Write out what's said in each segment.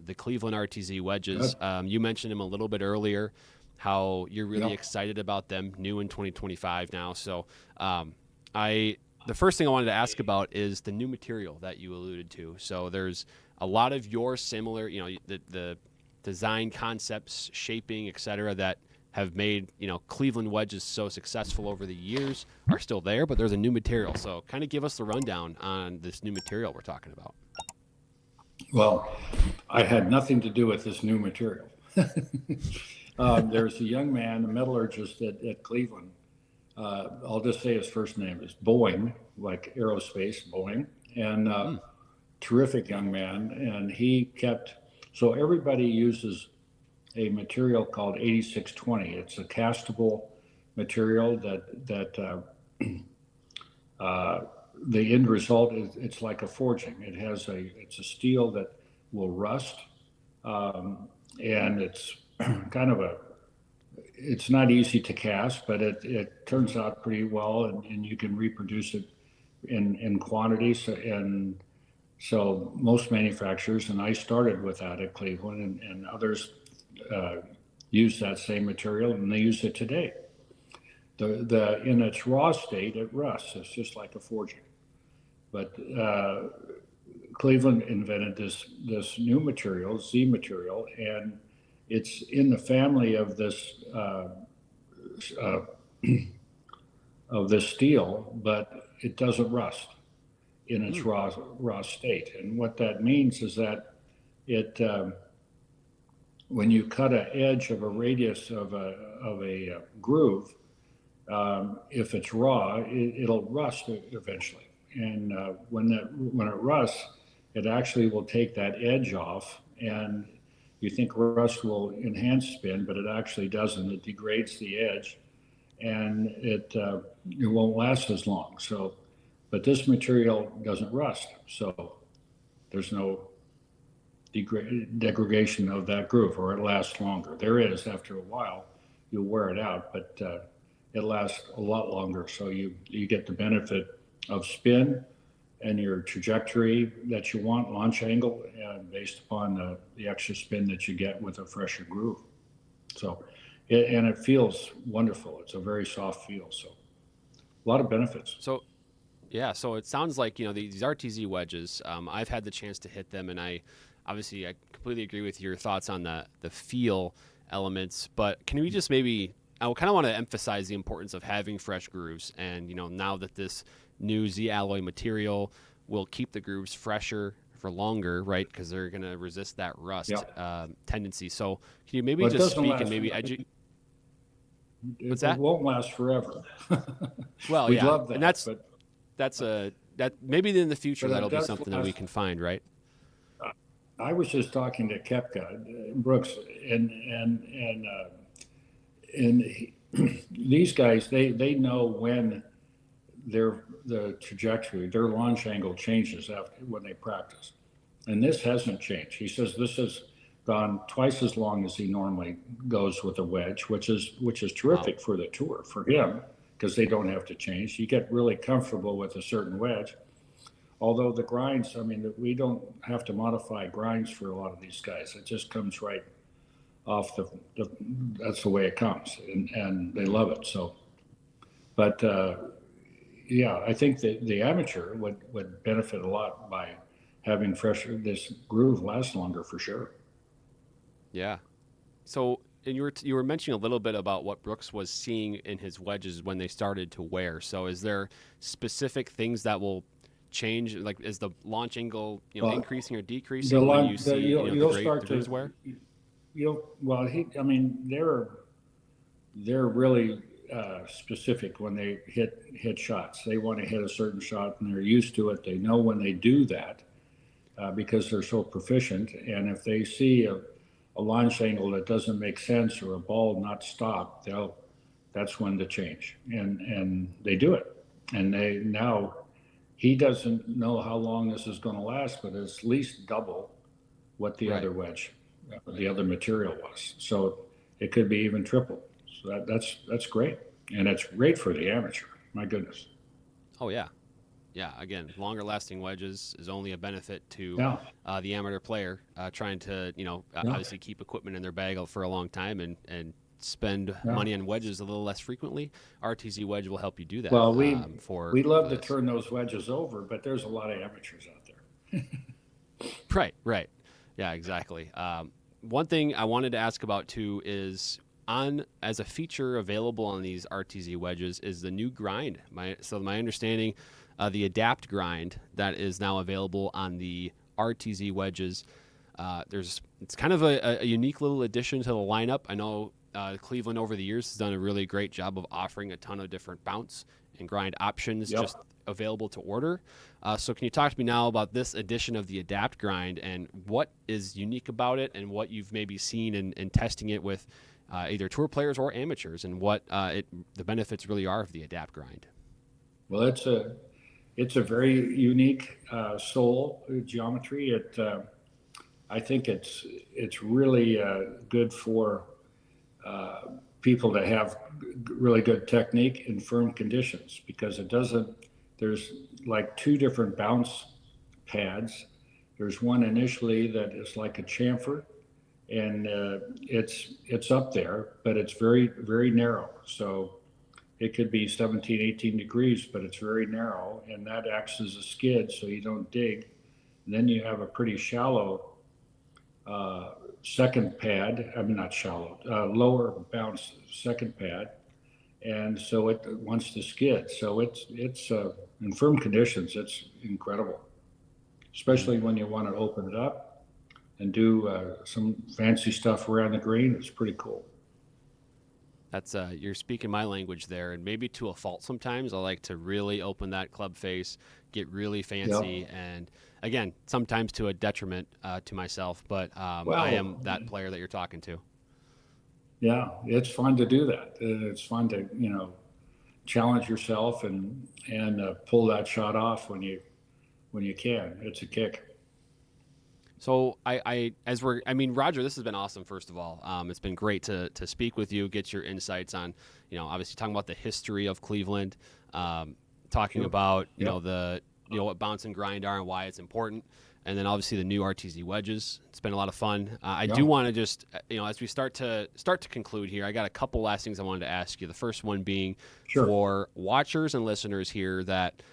the Cleveland RTZ Wedges. Good. You mentioned them a little bit earlier, how you're really Yeah. excited about them, new in 2025 now. So I the first thing I wanted to ask about is the new material that you alluded to. So there's a lot of your similar, the design concepts, shaping, et cetera, that have made Cleveland wedges so successful over the years are still there, but there's a new material. So kind of give us the rundown on this new material we're talking about. Well, I had nothing to do with this new material. There's a young man, a metallurgist at Cleveland. I'll just say his first name is Boeing, like aerospace, Boeing, and terrific young man. And he kept, so everybody uses a material called 8620. It's a castable material the end result is it's like a forging. It's a steel that will rust, and it's kind of it's not easy to cast, but it turns out pretty well, and you can reproduce it in quantities. And so most manufacturers, and I started with that at Cleveland, and others use that same material, and they use it today. The in its raw state, it rusts. It's just like a forging. But Cleveland invented this new material, Z material, and it's in the family of this uh, of this steel, but it doesn't rust in its Mm. raw state. And what that means is that it when you cut an edge of a radius of a groove, if it's raw, it'll rust eventually. And when it rusts, it actually will take that edge off. And you think rust will enhance spin, but it actually doesn't. It degrades the edge, and it won't last as long. So, but this material doesn't rust, so there's no degradation of that groove, or it lasts longer. There is after a while, you'll wear it out, but it lasts a lot longer. So you get the benefit of spin and your trajectory that you want, launch angle, based upon the extra spin that you get with a fresher groove. So, and it feels wonderful. It's a very soft feel. So, a lot of benefits. So yeah, so it sounds like these RTZ wedges. I've had the chance to hit them, and I completely agree with your thoughts on the feel elements. But can we just maybe I kind of want to emphasize the importance of having fresh grooves, and now that this new Z alloy material will keep the grooves fresher for longer, right? Because they're going to resist that rust Yeah. tendency. So can you maybe But it just doesn't speak and last. maybe What's It that? won't last forever. Well, We'd yeah, love and that, but that maybe in the future it that'll be does something that we last. can find, right? I was just talking to Kepka Brooks, and these guys they know when the trajectory, their launch angle changes after when they practice, and this hasn't changed. He says this has gone twice as long as he normally goes with a wedge, which is Wow. terrific for the tour for him because they don't have to change. You get really comfortable with a certain wedge. Although the grinds, I mean, we don't have to modify grinds for a lot of these guys. It just comes right off that's the way it comes, and they love it. So, but yeah, I think that the amateur would benefit a lot by having fresher, this groove last longer for sure. Yeah. So, and you were mentioning a little bit about what Brooks was seeing in his wedges when they started to wear. So, is there specific things that will change? Like, is the launch angle Well, increasing or the decreasing when you long, see you'll start the to grooves wear? well, I mean, they're really specific when they hit shots. They want to hit a certain shot, and they're used to it. They know when they do that because they're so proficient. And if they see a launch angle that doesn't make sense or a ball not stopped, that's when to change, and they do it. And they now he doesn't know how long this is going to last, but it's at least double what Right. the other material was. So it could be even triple. So that's great, and it's great for the amateur. My goodness. Oh yeah. Yeah, again, longer lasting wedges is only a benefit to Yeah, the amateur player trying to, yeah, obviously keep equipment in their bag for a long time and spend yeah. money on wedges a little less frequently. RTZ wedge will help you do that Well, for we love to this. turn those wedges over, but there's a lot of amateurs out there. Right, right. Yeah, exactly. One thing I wanted to ask about too is on as a feature available on these RTZ wedges is the new grind. My understanding, the adapt grind that is now available on the RTZ wedges. It's kind of a unique little addition to the lineup. I know Cleveland over the years has done a really great job of offering a ton of different bounce and grind options Yep. just available to order. So can you talk to me now about this edition of the adapt grind and what is unique about it and what you've maybe seen in testing it with either tour players or amateurs and what the benefits really are of the adapt grind? Well, it's a very unique sole geometry. I think it's really good for people to have really good technique in firm conditions because it doesn't. There's like two different bounce pads. There's one initially that is like a chamfer, and it's up there, but it's very very narrow. So it could be 17, 18 degrees, but it's very narrow, and that acts as a skid so you don't dig. And then you have a pretty shallow second pad. I mean, not shallow, lower bounce second pad, and so it wants to skid. So it's in firm conditions, it's incredible, especially when you want to open it up and do some fancy stuff around the green. It's pretty cool. That's you're speaking my language there, and maybe to a fault sometimes. I like to really open that club face, get really Yep. fancy, and again, sometimes to a detriment to myself. But I Well, am that player that you're talking to. yeah, it's fun to do that. It's fun to challenge yourself and pull that shot off when you can. It's a kick. So I mean, Roger, this has been awesome. First of all, it's been great to speak with you, get your insights on, obviously talking about the history of Cleveland, talking Sure. about Yep. what bounce and grind are and why it's important, and then obviously the new RTZ wedges. It's been a lot of fun. I do Yeah. want to just as we start to conclude here, I got a couple last things I wanted to ask you. The first one being Sure. for watchers and listeners here that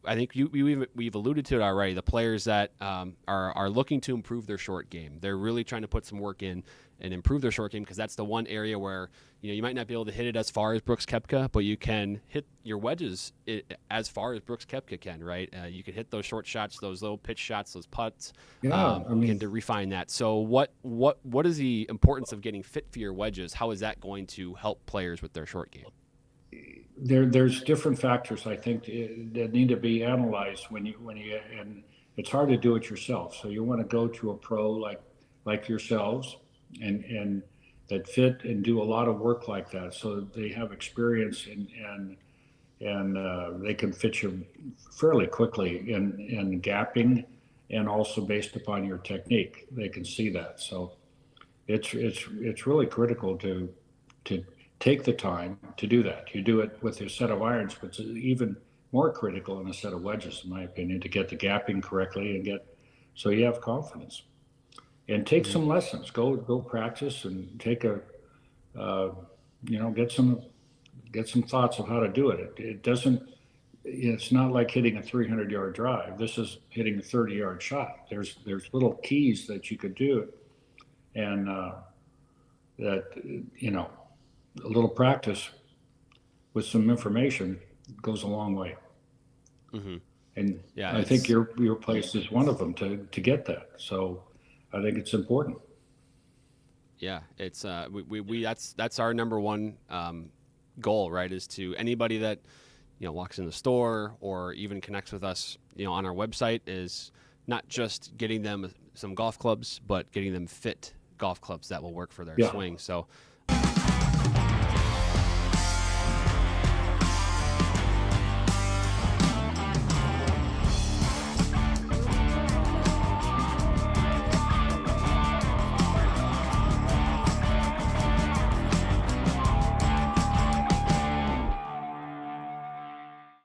I think we've alluded to it already. The players that are looking to improve their short game, they're really trying to put some work in and improve their short game because that's the one area where you might not be able to hit it as far as Brooks Koepka, but you can hit your wedges as far as Brooks Koepka can, right? You can hit those short shots, those little pitch shots, those putts, Yeah. I again mean, to refine that. So what is the importance of getting fit for your wedges? How is that going to help players with their short game? there's different factors I think that need to be analyzed and it's hard to do it yourself. So you want to go to a pro like yourselves and that fit and do a lot of work like that, so they have experience and they can fit you fairly quickly in gapping and also based upon your technique. They can see that. So it's really critical to take the time to do that. You do it with a set of irons, but it's even more critical in a set of wedges, in my opinion, to get the gapping correctly and get so you have confidence. And take Mm-hmm. some lessons. Go practice and take a get some thoughts of how to do it. It doesn't. It's not like hitting a 300-yard drive. This is hitting a 30-yard shot. There's little keys that you could do, and that a little practice with some information goes a long way. Mm-hmm. And Yeah, I think it's your place is one of them to get that. So I think it's important. Yeah, it's we that's our number one goal, right? Is to anybody that walks in the store or even connects with us, on our website, is not just getting them some golf clubs, but getting them fit golf clubs that will work for their Yeah. swing. So